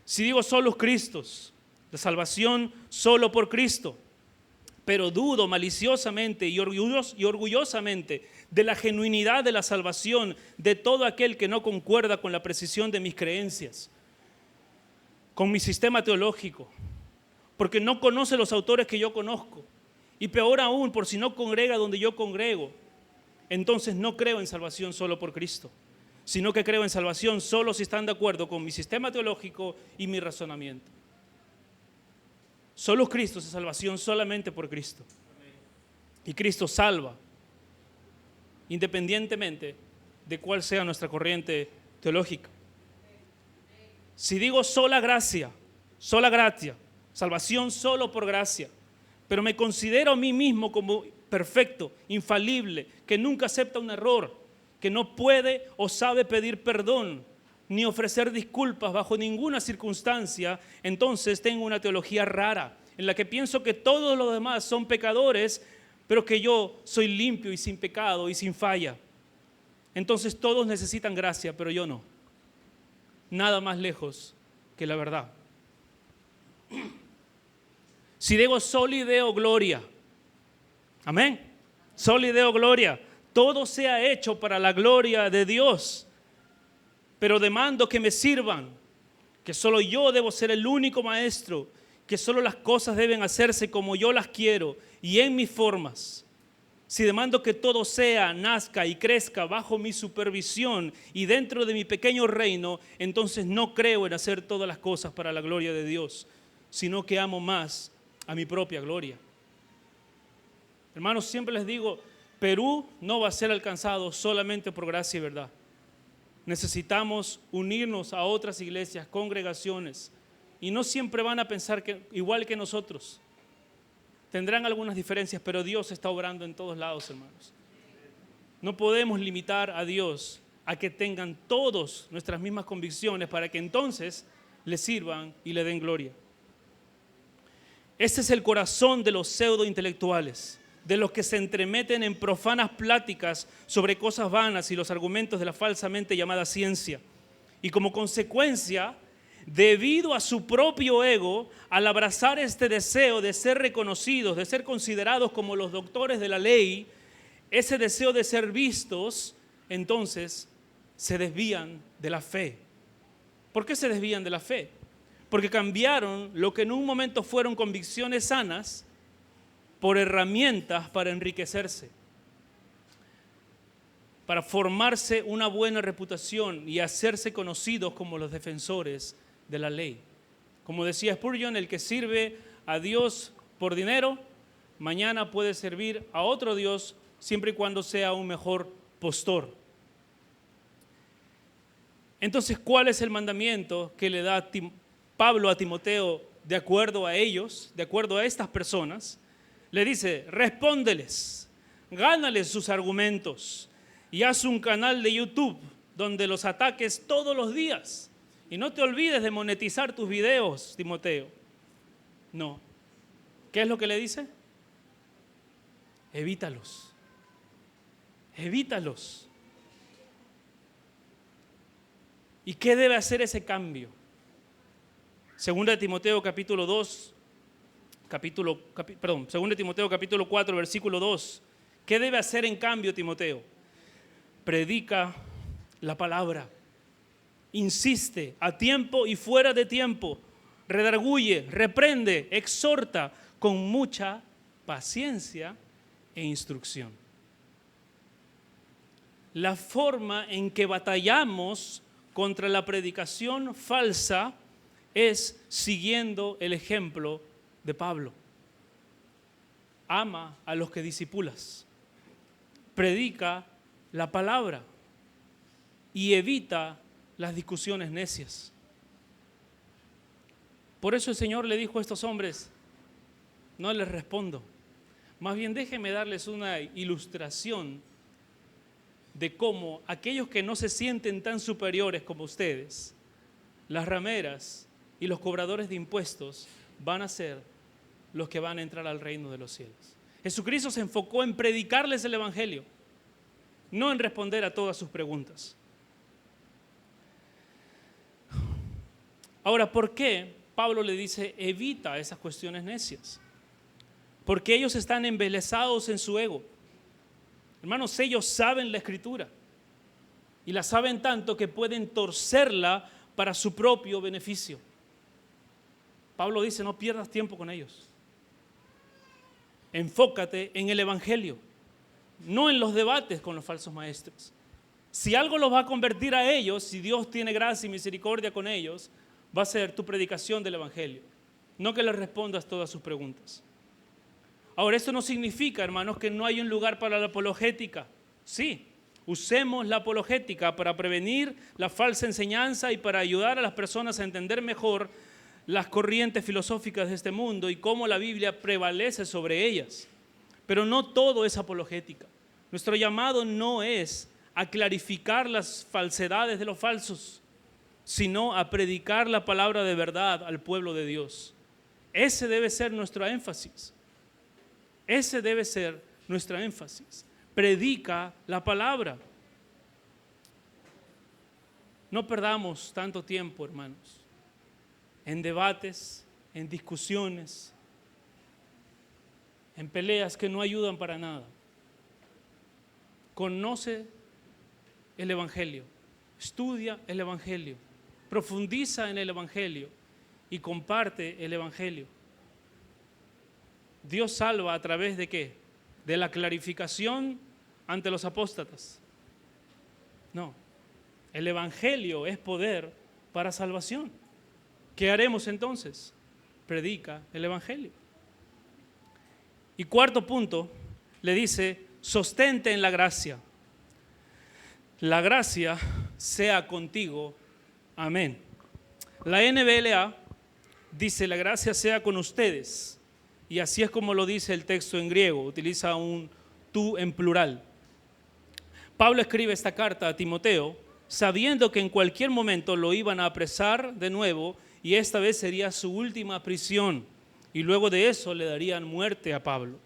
Si digo solos Cristos, la salvación solo por Cristo, pero dudo maliciosamente y orgullosamente de la genuinidad de la salvación de todo aquel que no concuerda con la precisión de mis creencias, con mi sistema teológico, porque no conoce los autores que yo conozco, y peor aún, por si no congrega donde yo congrego, entonces no creo en salvación solo por Cristo, sino que creo en salvación solo si están de acuerdo con mi sistema teológico y mi razonamiento. Solo Cristo es salvación solamente por Cristo. Y Cristo salva, independientemente de cuál sea nuestra corriente teológica. Si digo sola gracia, salvación solo por gracia, pero me considero a mí mismo como perfecto, infalible, que nunca acepta un error, que no puede o sabe pedir perdón, ni ofrecer disculpas bajo ninguna circunstancia, entonces tengo una teología rara, en la que pienso que todos los demás son pecadores, pero que yo soy limpio y sin pecado y sin falla. Entonces todos necesitan gracia, pero yo no. Nada más lejos que la verdad. Si digo soli deo gloria, amén, soli deo gloria, todo sea hecho para la gloria de Dios, pero demando que me sirvan, que solo yo debo ser el único maestro, que solo las cosas deben hacerse como yo las quiero y en mis formas. Si demando que todo sea, nazca y crezca bajo mi supervisión y dentro de mi pequeño reino, entonces no creo en hacer todas las cosas para la gloria de Dios, sino que amo más a mi propia gloria. Hermanos, siempre les digo, Perú no va a ser alcanzado solamente por gracia y verdad. Necesitamos unirnos a otras iglesias, congregaciones, y no siempre van a pensar igual que nosotros. Tendrán algunas diferencias, pero Dios está obrando en todos lados, hermanos. No podemos limitar a Dios a que tengan todos nuestras mismas convicciones para que entonces le sirvan y le den gloria. Este es el corazón de los pseudointelectuales, de los que se entremeten en profanas pláticas sobre cosas vanas y los argumentos de la falsamente llamada ciencia. Y como consecuencia, debido a su propio ego, al abrazar este deseo de ser reconocidos, de ser considerados como los doctores de la ley, ese deseo de ser vistos, entonces se desvían de la fe. ¿Por qué se desvían de la fe? Porque cambiaron lo que en un momento fueron convicciones sanas por herramientas para enriquecerse, para formarse una buena reputación y hacerse conocidos como los defensores de la ley. Como decía Spurgeon, el que sirve a Dios por dinero, mañana puede servir a otro Dios siempre y cuando sea un mejor postor. Entonces, ¿cuál es el mandamiento que le da Pablo a Timoteo de acuerdo a ellos, de acuerdo a estas personas? Le dice, respóndeles, gánales sus argumentos y haz un canal de YouTube donde los ataques todos los días. Y no te olvides de monetizar tus videos, Timoteo. No. ¿Qué es lo que le dice? Evítalos. Evítalos. ¿Y qué debe hacer ese cambio? Segunda de Timoteo capítulo 2, Segunda de Timoteo capítulo 4, versículo 2. ¿Qué debe hacer en cambio Timoteo? Predica la palabra. Insiste a tiempo y fuera de tiempo. Redarguye, reprende, exhorta con mucha paciencia e instrucción. La forma en que batallamos contra la predicación falsa es siguiendo el ejemplo de Pablo. Ama a los que discipulas, predica la palabra y evita las discusiones necias. Por eso el Señor le dijo a estos hombres, no les respondo, más bien déjenme darles una ilustración de cómo aquellos que no se sienten tan superiores como ustedes, las rameras y los cobradores de impuestos, van a ser los que van a entrar al reino de los cielos. Jesucristo se enfocó en predicarles el evangelio, no en responder a todas sus preguntas. Ahora, ¿por qué Pablo le dice evita esas cuestiones necias? Porque ellos están embelesados en su ego. Hermanos, ellos saben la Escritura y la saben tanto que pueden torcerla para su propio beneficio. Pablo dice, no pierdas tiempo con ellos. Enfócate en el evangelio, no en los debates con los falsos maestros. Si algo los va a convertir a ellos, si Dios tiene gracia y misericordia con ellos, va a ser tu predicación del evangelio, no que les respondas todas sus preguntas. Ahora, esto no significa, hermanos, que no hay un lugar para la apologética. Sí, usemos la apologética para prevenir la falsa enseñanza y para ayudar a las personas a entender mejor las corrientes filosóficas de este mundo y cómo la Biblia prevalece sobre ellas. Pero no todo es apologética. Nuestro llamado no es a clarificar las falsedades de los falsos, sino a predicar la palabra de verdad al pueblo de Dios. Ese debe ser nuestro énfasis. Ese debe ser nuestro énfasis. Predica la palabra. No perdamos tanto tiempo, hermanos, en debates, en discusiones, en peleas que no ayudan para nada. Conoce el evangelio, estudia el evangelio, profundiza en el evangelio y comparte el evangelio. Dios salva a través de ¿qué? de la clarificación ante los apóstatas. No, el evangelio es poder para salvación. ¿Qué haremos entonces? Predica el evangelio. Y cuarto punto, le dice, sostente en la gracia. La gracia sea contigo. Amén. La NBLA dice, la gracia sea con ustedes. Y así es como lo dice el texto en griego, utiliza un tú en plural. Pablo escribe esta carta a Timoteo sabiendo que en cualquier momento lo iban a apresar de nuevo y esta vez sería su última prisión y luego de eso le darían muerte a Pablo.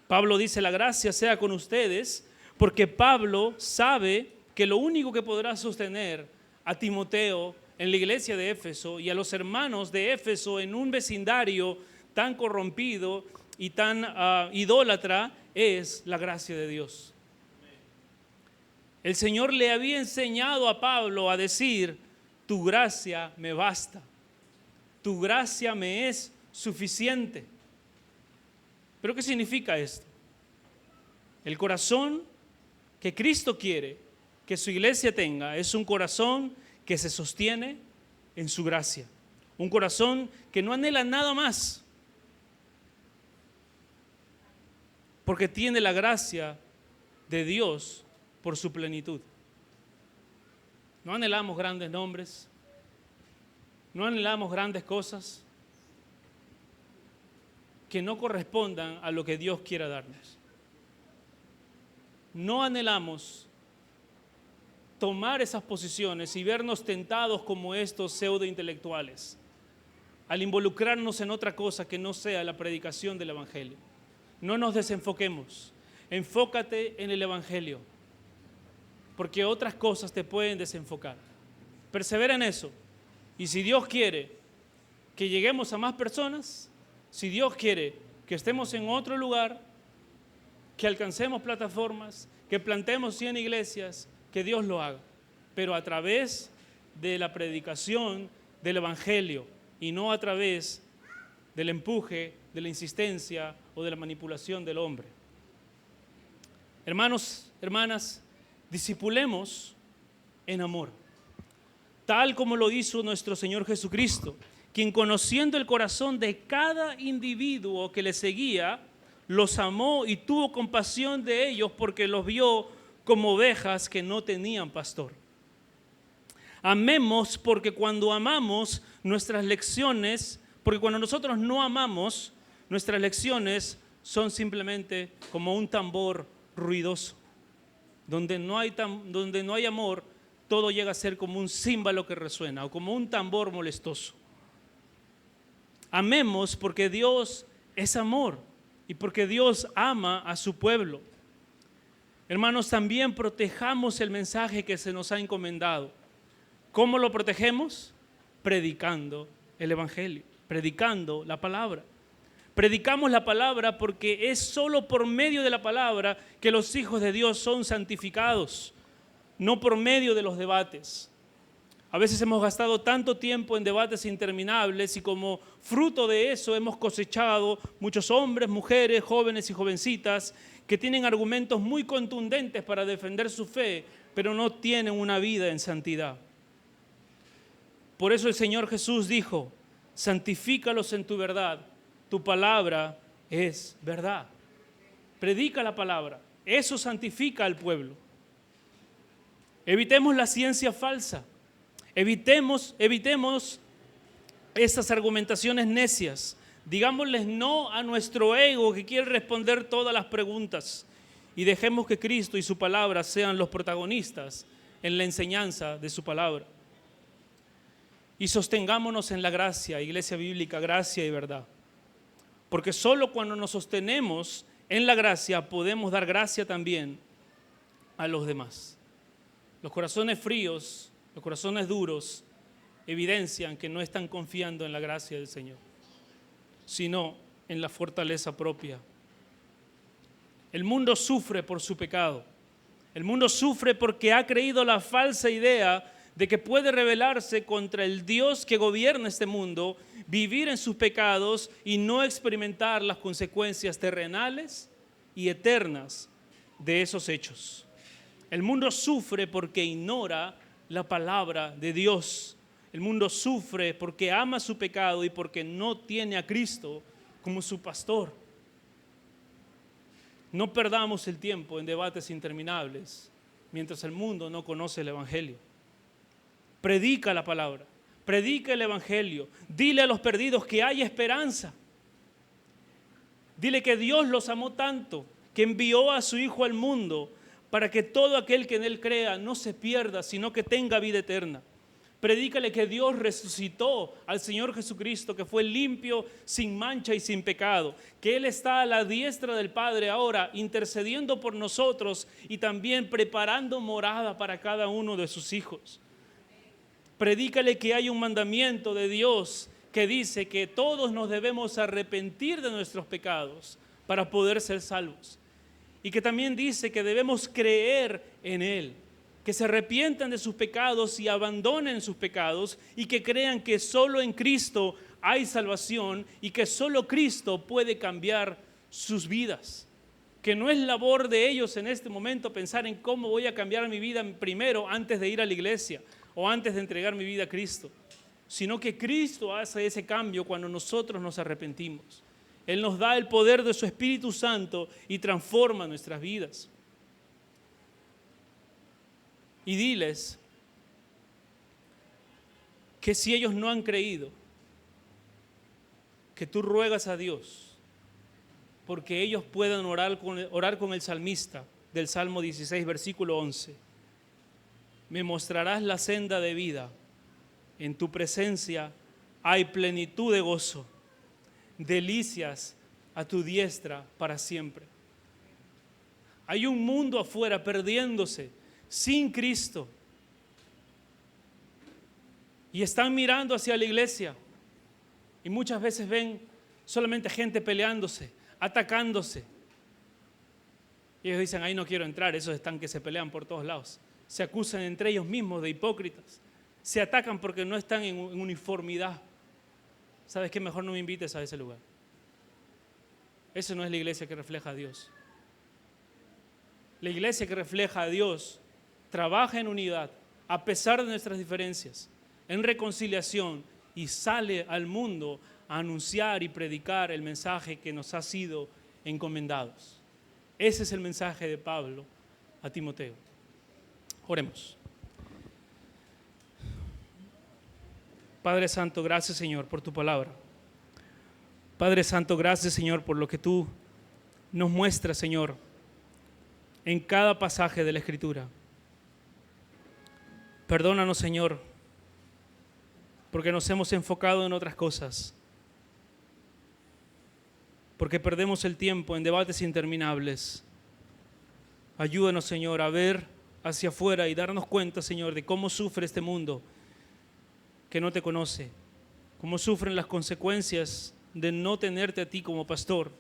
Pablo dice, la gracia sea con ustedes, porque Pablo sabe que lo único que podrá sostener a Timoteo en la iglesia de Éfeso y a los hermanos de Éfeso en un vecindario tan corrompido y tan idólatra es la gracia de Dios. El Señor le había enseñado a Pablo a decir, tu gracia me basta, tu gracia me es suficiente. ¿Pero qué significa esto? El corazón que Cristo quiere que su iglesia tenga es un corazón que se sostiene en su gracia, un corazón que no anhela nada más, porque tiene la gracia de Dios por su plenitud. No anhelamos grandes nombres, no anhelamos grandes cosas que no correspondan a lo que Dios quiera darnos. No anhelamos tomar esas posiciones y vernos tentados como estos pseudointelectuales al involucrarnos en otra cosa que no sea la predicación del Evangelio. No nos desenfoquemos, enfócate en el Evangelio, porque otras cosas te pueden desenfocar. Persevera en eso, y si Dios quiere que lleguemos a más personas, si Dios quiere que estemos en otro lugar, que alcancemos plataformas, que plantemos 100 iglesias, que Dios lo haga, pero a través de la predicación del Evangelio y no a través del empuje, de la insistencia o de la manipulación del hombre. Hermanos, hermanas, discipulemos en amor, tal como lo hizo nuestro Señor Jesucristo, quien conociendo el corazón de cada individuo que le seguía, los amó y tuvo compasión de ellos porque los vio como ovejas que no tenían pastor. Amemos porque cuando amamos nuestras lecciones, porque cuando nosotros no amamos, nuestras lecciones son simplemente como un tambor ruidoso. Donde no hay amor, todo llega a ser como un címbalo que resuena o como un tambor molestoso. Amemos porque Dios es amor y porque Dios ama a su pueblo. Hermanos, también protejamos el mensaje que se nos ha encomendado. ¿Cómo lo protegemos? Predicando el Evangelio, predicando la palabra. Predicamos la palabra porque es solo por medio de la palabra que los hijos de Dios son santificados, no por medio de los debates. A veces hemos gastado tanto tiempo en debates interminables y como fruto de eso hemos cosechado muchos hombres, mujeres, jóvenes y jovencitas que tienen argumentos muy contundentes para defender su fe, pero no tienen una vida en santidad. Por eso el Señor Jesús dijo, santifícalos en tu verdad, tu palabra es verdad. Predica la palabra, eso santifica al pueblo. Evitemos la ciencia falsa. Evitemos estas argumentaciones necias. Digámosles no a nuestro ego que quiere responder todas las preguntas y dejemos que Cristo y su palabra sean los protagonistas en la enseñanza de su palabra. Y sostengámonos en la gracia, Iglesia Bíblica, gracia y verdad. Porque solo cuando nos sostenemos en la gracia podemos dar gracia también a los demás. Los corazones fríos, los corazones duros evidencian que no están confiando en la gracia del Señor, sino en la fortaleza propia. El mundo sufre por su pecado. El mundo sufre porque ha creído la falsa idea de que puede rebelarse contra el Dios que gobierna este mundo, vivir en sus pecados y no experimentar las consecuencias terrenales y eternas de esos hechos. El mundo sufre porque ignora la palabra de Dios. El mundo sufre porque ama su pecado y porque no tiene a Cristo como su pastor. No perdamos el tiempo en debates interminables mientras el mundo no conoce el Evangelio. Predica la palabra, predica el Evangelio, dile a los perdidos que hay esperanza. Dile que Dios los amó tanto, que envió a su Hijo al mundo para que todo aquel que en Él crea no se pierda, sino que tenga vida eterna. Predícale que Dios resucitó al Señor Jesucristo, que fue limpio, sin mancha y sin pecado, que Él está a la diestra del Padre ahora, intercediendo por nosotros y también preparando morada para cada uno de sus hijos. Predícale que hay un mandamiento de Dios que dice que todos nos debemos arrepentir de nuestros pecados para poder ser salvos. Y que también dice que debemos creer en Él, que se arrepientan de sus pecados y abandonen sus pecados y que crean que solo en Cristo hay salvación y que solo Cristo puede cambiar sus vidas. Que no es labor de ellos en este momento pensar en cómo voy a cambiar mi vida primero antes de ir a la iglesia o antes de entregar mi vida a Cristo, sino que Cristo hace ese cambio cuando nosotros nos arrepentimos. Él nos da el poder de su Espíritu Santo y transforma nuestras vidas. Y diles que si ellos no han creído, que tú ruegas a Dios porque ellos puedan orar con el salmista del Salmo 16, versículo 11. Me mostrarás la senda de vida, en tu presencia hay plenitud de gozo, delicias a tu diestra para siempre. Hay un mundo afuera perdiéndose sin Cristo y están mirando hacia la iglesia y muchas veces ven solamente gente peleándose, atacándose, y ellos dicen: ahí no quiero entrar. Esos están que se pelean por todos lados, se acusan entre ellos mismos de hipócritas, se atacan porque no están en uniformidad. ¿Sabes qué? Mejor no me invites a ese lugar. Eso no es la iglesia que refleja a Dios. La iglesia que refleja a Dios trabaja en unidad, a pesar de nuestras diferencias, en reconciliación, y sale al mundo a anunciar y predicar el mensaje que nos ha sido encomendados. Ese es el mensaje de Pablo a Timoteo. Oremos. Padre Santo, gracias, Señor, por tu palabra. Padre Santo, gracias, Señor, por lo que tú nos muestras, Señor, en cada pasaje de la Escritura. Perdónanos, Señor, porque nos hemos enfocado en otras cosas, porque perdemos el tiempo en debates interminables. Ayúdanos, Señor, a ver hacia afuera y darnos cuenta, Señor, de cómo sufre este mundo que no te conoce, cómo sufren las consecuencias de no tenerte a ti como pastor,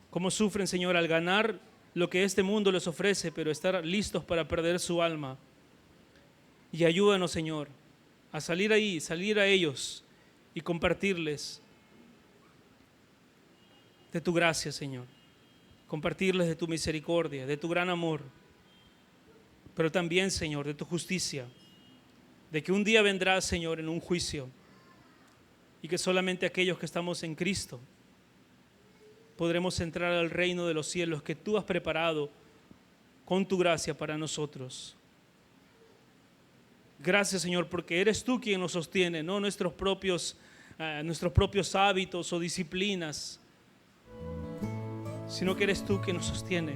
cómo sufren, Señor, al ganar lo que este mundo les ofrece, pero estar listos para perder su alma. Y ayúdanos, Señor, a salir ahí, salir a ellos y compartirles de tu gracia, Señor, compartirles de tu misericordia, de tu gran amor, pero también, Señor, de tu justicia, de que un día vendrás, Señor, en un juicio y que solamente aquellos que estamos en Cristo podremos entrar al reino de los cielos que tú has preparado con tu gracia para nosotros. Gracias, Señor, porque eres tú quien nos sostiene, no nuestros propios hábitos o disciplinas, sino que eres tú quien nos sostiene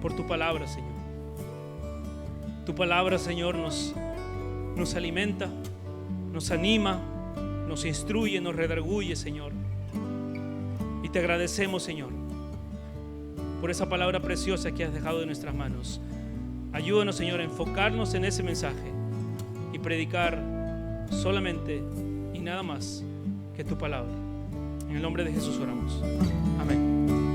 por tu palabra, Señor. Tu palabra, Señor, nos alimenta, nos anima, nos instruye, nos redarguye, Señor. Y te agradecemos, Señor, por esa palabra preciosa que has dejado en nuestras manos. Ayúdanos, Señor, a enfocarnos en ese mensaje y predicar solamente y nada más que tu palabra. En el nombre de Jesús oramos. Amén.